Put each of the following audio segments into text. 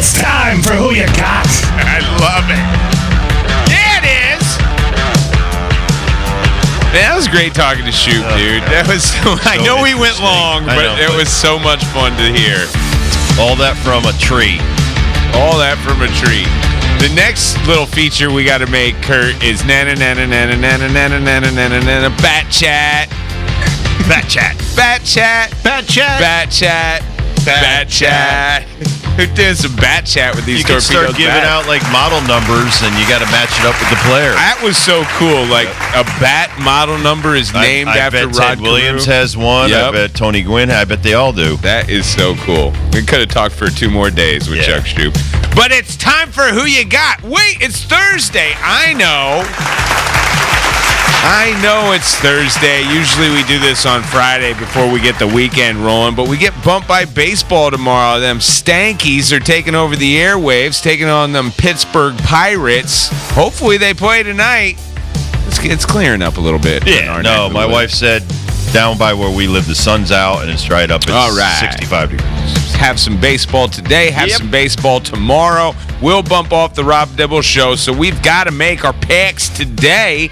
It's time for Who You Got. I love it. Yeah, it is. Man, that was great talking to Shoop, dude. That was. I know we went long, but it was so much fun to hear. All that from a tree. All that from a tree. The next little feature we got to make, Kurt, is nana nana nana nana nana nana nana nana bat chat. Bat chat. Bat chat. Bat chat. Bat chat. Bat chat. Who did some bat chat with these You can torpedoes? start giving out like model numbers, and you got to match it up with the player. That was so cool. Like a bat model number is named after I bet Rod Ted Williams Carew. has one. Yep. I bet Tony Gwynn. I bet they all do. That is so cool. We could have talked for 2 more days with Chuck Stroop. But it's time for Who You Got. Wait, it's Thursday. I know it's Thursday. Usually we do this on Friday before we get the weekend rolling, but we get bumped by baseball tomorrow. Them Stankies are taking over the airwaves, taking on them Pittsburgh Pirates. Hopefully they play tonight. It's clearing up a little bit. Yeah, no, my wife said down by where we live, the sun's out and it's dried up. It's all right. 65 degrees. Have some baseball today, have some baseball tomorrow. We'll bump off the Rob Dibble Show, so we've got to make our picks today.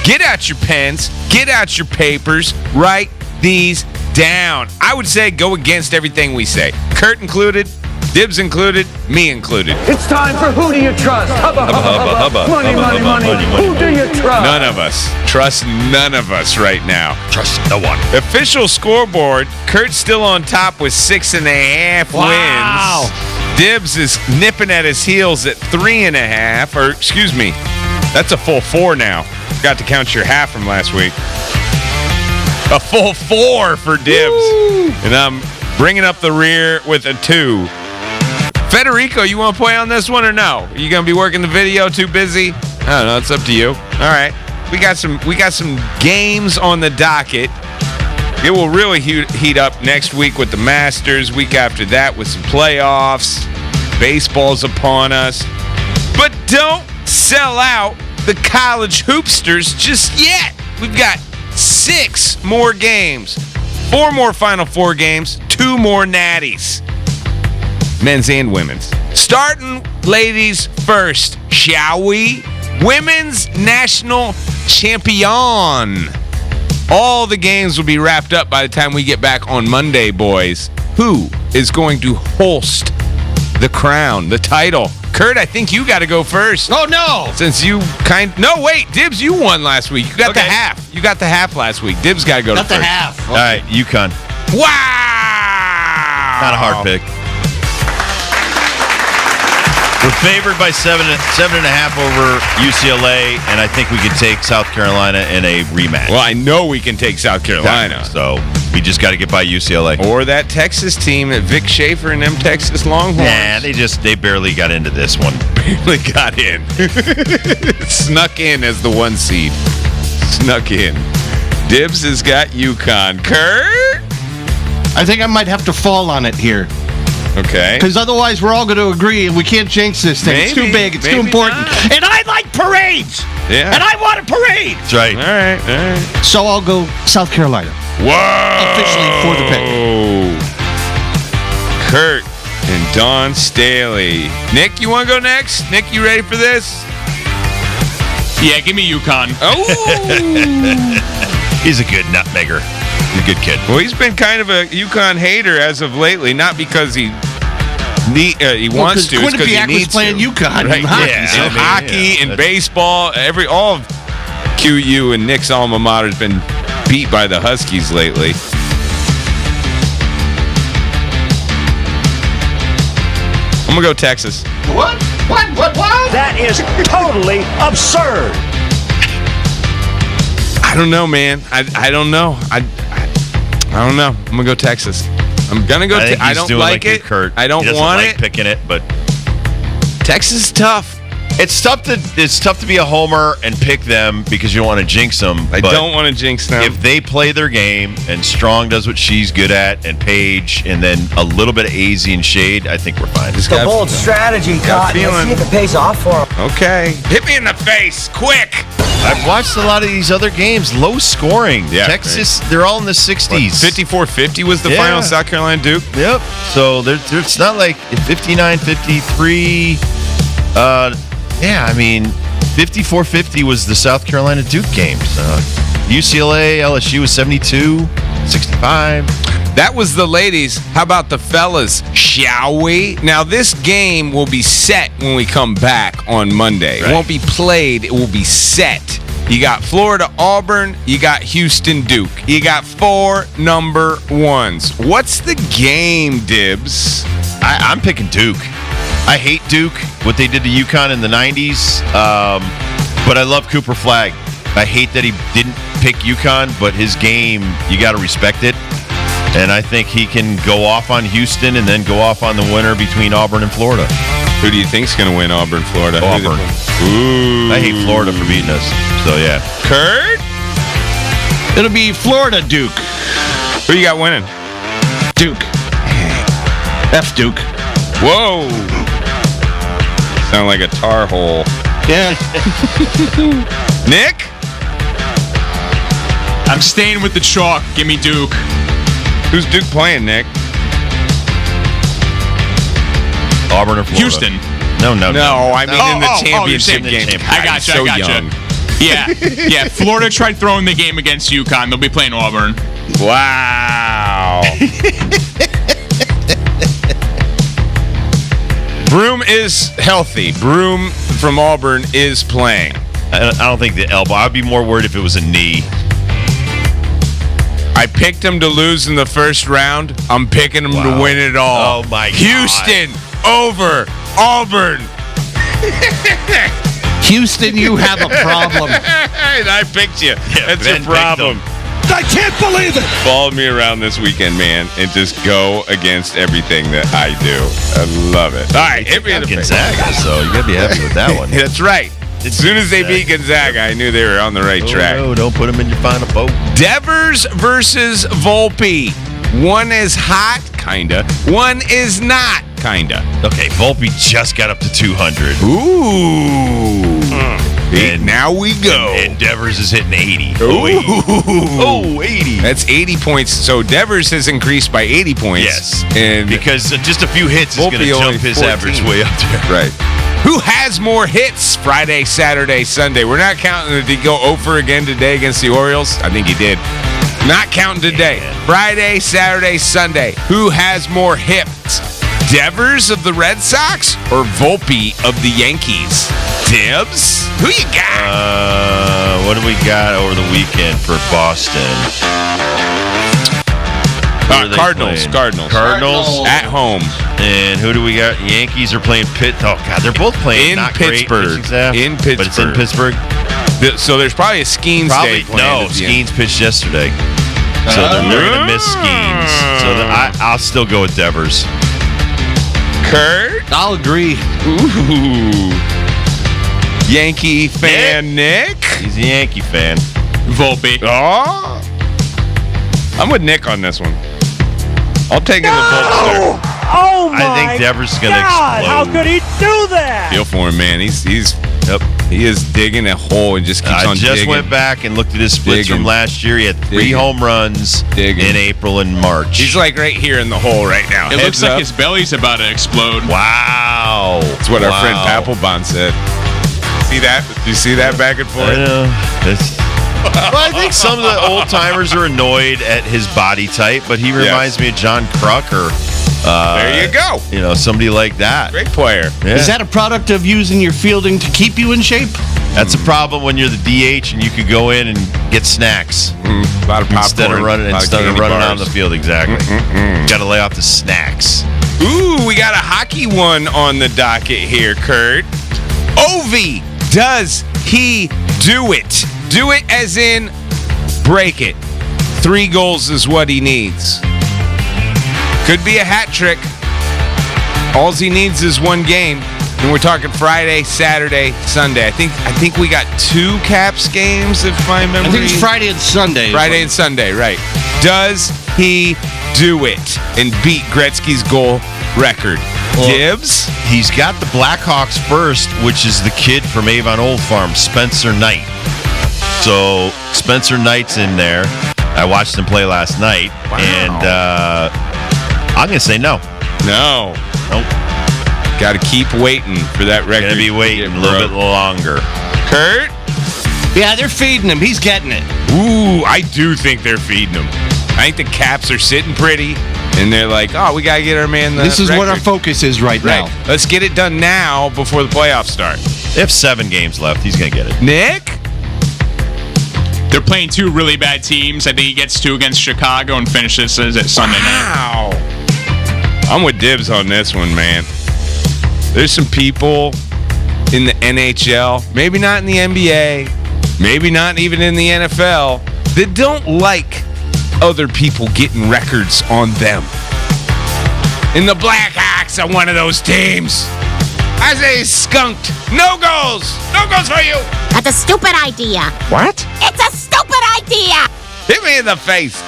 Get out your pens, get out your papers, write these down. I would say go against everything we say. Kurt included, Dibs included, me included. It's time for Who Do You Trust? Hubba, hubba, hubba. Money, money, money. Who do you trust? None of us. Trust none of us right now. Trust no one. Official scoreboard, Kurt's still on top with 6.5 wins. Dibs is nipping at his heels at 3.5, or excuse me, that's a full 4 now. Got to count your half from last week. A full 4 for Dibs. Woo! And I'm bringing up the rear with a 2. Federico, you want to play on this one or no? Are you going to be working the video? Too busy? I don't know. It's up to you. All right. We got some games on the docket. It will really heat up next week with the Masters. Week after that with some playoffs. Baseball's upon us. But don't sell out the college hoopsters just yet. We've got 6 more games. 4 more Final Four games. 2 more natties. Men's and women's. Starting ladies first, shall we? Women's National Champion. All the games will be wrapped up by the time we get back on Monday, boys. Who is going to host the crown, the title? Kurt, I think you got to go first. Oh, no. Since you No, wait. Dibs, you won last week. You got the half. You got the half last week. Dibs got to go to first. Got the half. Okay. All right, UConn. Wow. Not a hard pick. We're favored by 7.5 over UCLA, and I think we could take South Carolina in a rematch. Well, I know we can take South Carolina. So we just got to get by UCLA. Or that Texas team, that Vic Schaefer and them Texas Longhorns. Nah, they barely got into this one. Barely got in. Snuck in as the 1 seed. Snuck in. Dibs has got UConn. Kurt? I think I might have to fall on it here. Okay. Because otherwise we're all going to agree and we can't jinx this thing. It's too big. It's too important. Not. And I like parades. Yeah. And I want a parade. That's right. All right. So I'll go South Carolina. Whoa. Officially for the pick. Kurt and Dawn Staley. Nick, you want to go next? Nick, you ready for this? Yeah, give me UConn. Oh. He's a good nutmegger. He's a good kid. Well, he's been kind of a UConn hater as of lately, not because he wants to, it's because he needs to. Playing UConn right? in hockey. Yeah, So. and hockey and baseball, all of QU and Nick's alma mater has been beat by the Huskies lately. I'm gonna go Texas. What? That is totally absurd. I don't know, man. I don't know. I don't know. I'm gonna go Texas. I'm gonna go. I don't like it. Kurt. I don't He doesn't want like it. picking it, but Texas is tough. it's tough to be a homer and pick them because you don't want to jinx them. I don't want to jinx them. If they play their game and Strong does what she's good at, and Paige, and then a little bit of AZ and Shade, I think we're fine. It's a bold strategy, Cotton. Let's see if it pays off for him. Okay. Hit me in the face, quick. I've watched a lot of these other games, low scoring. Yeah, Texas, they're all in the 60s. 54-50 was the Yeah. final South Carolina Duke. Yep. So it's not like 59-53. Yeah, I mean, 54-50 was the South Carolina Duke games. UCLA, LSU was 72-65. That was the ladies. How about the fellas? Shall we? Now, this game will be set when we come back on Monday. Right. It won't be played. It will be set. You got Florida Auburn. You got Houston Duke. You got 4 number 1s. What's the game, Dibs? I'm picking Duke. I hate Duke, what they did to UConn in the 90s, but I love Cooper Flagg. I hate that he didn't pick UConn, but his game, you got to respect it. And I think he can go off on Houston and then go off on the winner between Auburn and Florida. Who do you think's going to win Auburn, Florida? Auburn. Ooh. I hate Florida for beating us. So, yeah. Kurt? It'll be Florida Duke. Who you got winning? Duke. F Duke. Whoa. Sound like a tar hole. Yeah. Nick? I'm staying with the chalk. Give me Duke. Who's Duke playing, Nick? Auburn or Florida? Houston. No, No. I mean in the you're championship saying the game. championship. I God, gotcha. so I gotcha. young. Yeah. Florida tried throwing the game against UConn. They'll be playing Auburn. Wow. Broom is healthy. Broom from Auburn is playing. I don't think the elbow. I'd be more worried if it was a knee. I picked him to lose in the first round. I'm picking him to win it all. Oh, my God. Houston over Auburn. Houston, you have a problem. And I picked you. That's Ben a problem. picked I can't believe it. Follow me around this weekend, man, and just go against everything that I do. I love it. All right, hit me in the face. Gonzaga, so you got to be happy with that one. That's right. As soon as they beat Gonzaga, I knew they were on the right track. No, don't put them in your final boat. Devers versus Volpe. One is hot, kinda. One is not, kinda. Okay, Volpe just got up to 200. Ooh. And now we go. And Devers is hitting 80. Ooh. 80. That's 80 points. So Devers has increased by 80 points. Yes. And Because just a few hits is Volpe going to only jump his 14. average way up there. right. Who has more hits Friday, Saturday, Sunday? We're not counting. Did he go over again today against the Orioles? I think he did. Not counting today. Friday, Saturday, Sunday. Who has more hits? Devers of the Red Sox or Volpe of the Yankees? Dibs? Who you got? What do we got over the weekend for Boston? Who are they Cardinals. playing? Cardinals. At home. And who do we got? Yankees are playing Pitt. Oh, God, they're both playing In not Pittsburgh. great pitching staff, In But it's in Pittsburgh. Pittsburgh. So there's probably a Skeens Probably day planned no. at the end. Skeens pitched yesterday, so they're going to miss Skeens. So I'll still go with Devers. Kurt? I'll agree. Ooh. Yankee fan Nick? He's a Yankee fan. Volpe. Oh. I'm with Nick on this one. I'll take in the Volpe. Oh my I think Devers is going to God! explode. How could he do that? Feel for him, man. He is digging a hole and just keeps I on just digging. went back and looked at his splits Digging. from last year. He had 3 Digging. home runs Digging. in April and March. He's like right here in the hole right now. It looks Heads like up. his belly's about to explode. wow. That's what our friend Wow. Papelbon said. See that? Do you see that back and I forth? know. Well, I think some of the old timers are annoyed at his body type, but he reminds me of John Kruk or There you go. somebody like that. Great player. Yeah. Is that a product of using your fielding to keep you in shape? That's a problem when you're the DH and you could go in and get snacks A lot of popcorn. instead of running a lot of candy out on bars. the field. Exactly. Got to lay off the snacks. Ooh, we got a hockey one on the docket here, Kurt. Ovi, does he do it? Do it as in break it. 3 goals is what he needs. Could be a hat trick. All he needs is 1 game. And we're talking Friday, Saturday, Sunday. I think we got 2 Caps games, if my memory. I think it's Friday and Sunday. Friday and Sunday, right. Does he do it and beat Gretzky's goal record? Dibs? He's got the Blackhawks first, which is the kid from Avon Old Farm, Spencer Knight. So Spencer Knight's in there. I watched him play last night, and I'm going to say no. No. Nope. Got to keep waiting for that record. Going to be waiting a little bit longer. Kurt? Yeah, they're feeding him. He's getting it. Ooh, I do think they're feeding him. I think the Caps are sitting pretty, and they're like, oh, we got to get our man the This is what our record. focus is right now. Let's get it done now before the playoffs start. They have 7 games left. He's going to get it. Nick? They're playing 2 really bad teams. I think he gets 2 against Chicago and finishes at Sunday night. Wow. I'm with Dibs on this one, man. There's some people in the NHL, maybe not in the NBA, maybe not even in the NFL, that don't like other people getting records on them. And the Blackhawks are one of those teams. I say skunked. No goals. No goals for you. That's a stupid idea. What? It's a stupid idea. Hit me in the face.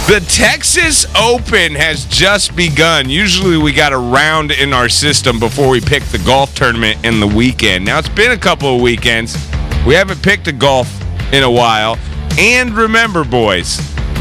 The Texas Open has just begun. Usually we got a round in our system before we pick the golf tournament in the weekend. Now, it's been a couple of weekends. We haven't picked a golf in a while. And remember, boys,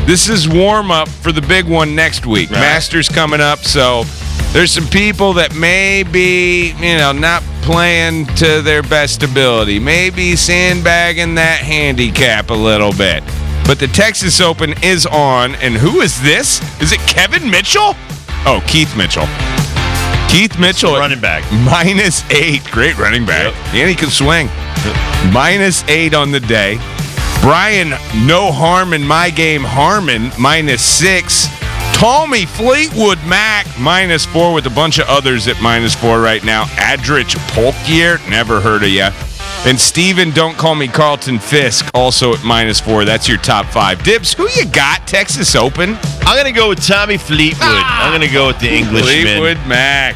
this is warm-up for the big one next week. Right. Masters coming up, so there's some people that may be, not playing to their best ability. Maybe sandbagging that handicap a little bit. But the Texas Open is on, and who is this? Is it Kevin Mitchell? Oh, Keith Mitchell. Keith Mitchell, Running back. -8. Great running back. Yep. And he can swing. -8 on the day. Brian No Harm in My Game Harmon, -6. Tommy Fleetwood Mac, -4 with a bunch of others at -4 right now. Adrich Polkier, never heard of ya. And Steven, Don't Call Me Carlton Fisk, also at -4. That's your top 5. Dibs, who you got? Texas Open? I'm going to go with Tommy Fleetwood. I'm going to go with the Englishman. Fleetwood Mac.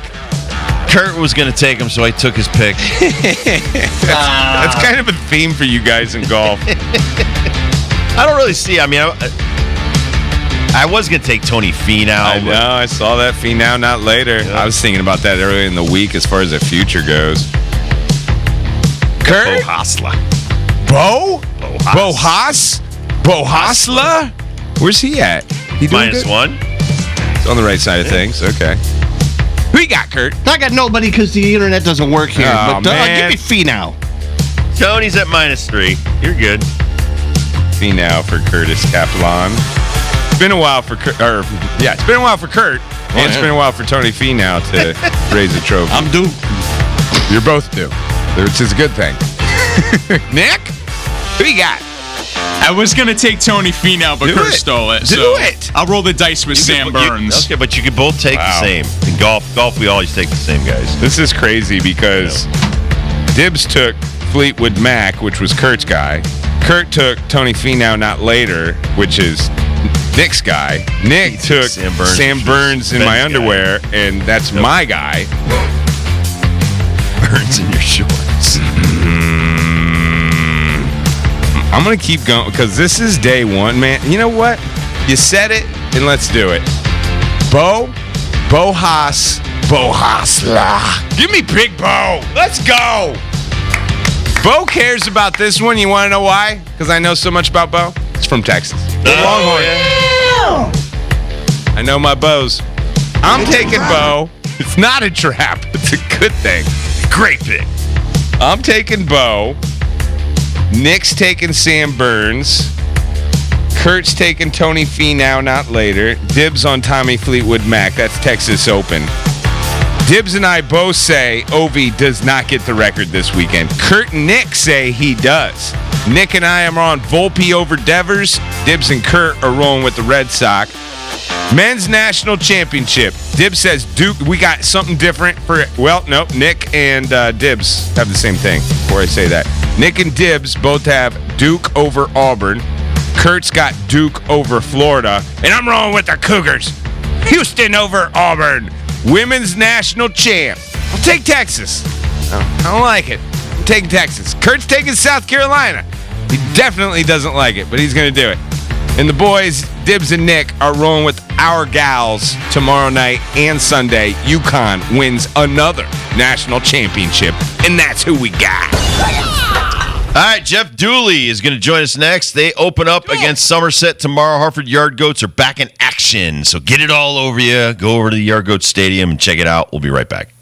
Kurt was going to take him, so I took his pick. That's kind of a theme for you guys in golf. I don't really see. I mean, I was going to take Tony Finau. I know. I saw that Finau not later. Yeah. I was thinking about that earlier in the week as far as the future goes. Kurt? Bo Hasla. Bo? Bo Bo Haas? Bo Hasla? Where's he at? He doing good? -1. It's on the right side of things. Okay. Who you got, Kurt? I got nobody because the internet doesn't work here. Oh, but man. give me Fee now. Tony's at -3. You're good. Finau for Curtis Kaplan. It's been a while for Kurt. It's been a while for Kurt. And it's yeah. been a while for Tony Finau to raise a trophy. I'm due. You're both due. Which is a good thing. Nick? Who you got? I was going to take Tony Finau, but Do Kurt it. stole it. Do so it. I'll roll the dice with Sam Burns. Okay, but you could both take Wow. the same. In golf, we always take the same guys. This is crazy because Dibs took Fleetwood Mac, which was Kurt's guy. Kurt took Tony Finau not later, which is Nick's guy. Nick took Sam Sam Burns, Burns in Ben's my guy. underwear, and that's my guy. Burns in your shorts. I'm going to keep going because this is day one, man. You know what? You said it, and let's do it. Bo Haas, Bo Hasla. Give me Big Bo. Let's go. Bo cares about this one. You want to know why? Because I know so much about Bo. It's from Texas. Longhorn. I know my Bows. I'm taking Bo. It's not a trap. It's a good thing. Great pick. I'm taking Bo. Nick's taking Sam Burns. Kurt's taking Tony Finau, not later. Dibs on Tommy Fleetwood Mac. That's Texas Open. Dibs and I both say Ovi does not get the record this weekend. Kurt and Nick say he does. Nick and I are on Volpe over Devers. Dibs and Kurt are rolling with the Red Sox. Men's National Championship. Dibs says Duke. We got something different for. Well, no. Nick and Dibs have the same thing. Before I say that, Nick and Dibs both have Duke over Auburn. Kurt's got Duke over Florida, and I'm rolling with the Cougars. Houston over Auburn. Women's National Champ. I'll take Texas. I don't like it. I'm taking Texas. Kurt's taking South Carolina. He definitely doesn't like it, but he's going to do it. And the boys, Dibs and Nick, are rolling with our gals tomorrow night and Sunday. UConn wins another national championship, and that's who we got. All right, Jeff Dooley is going to join us next. They open up against Somerset tomorrow. Hartford Yard Goats are back in action, so get it all over you. Go over to the Yard Goats Stadium and check it out. We'll be right back.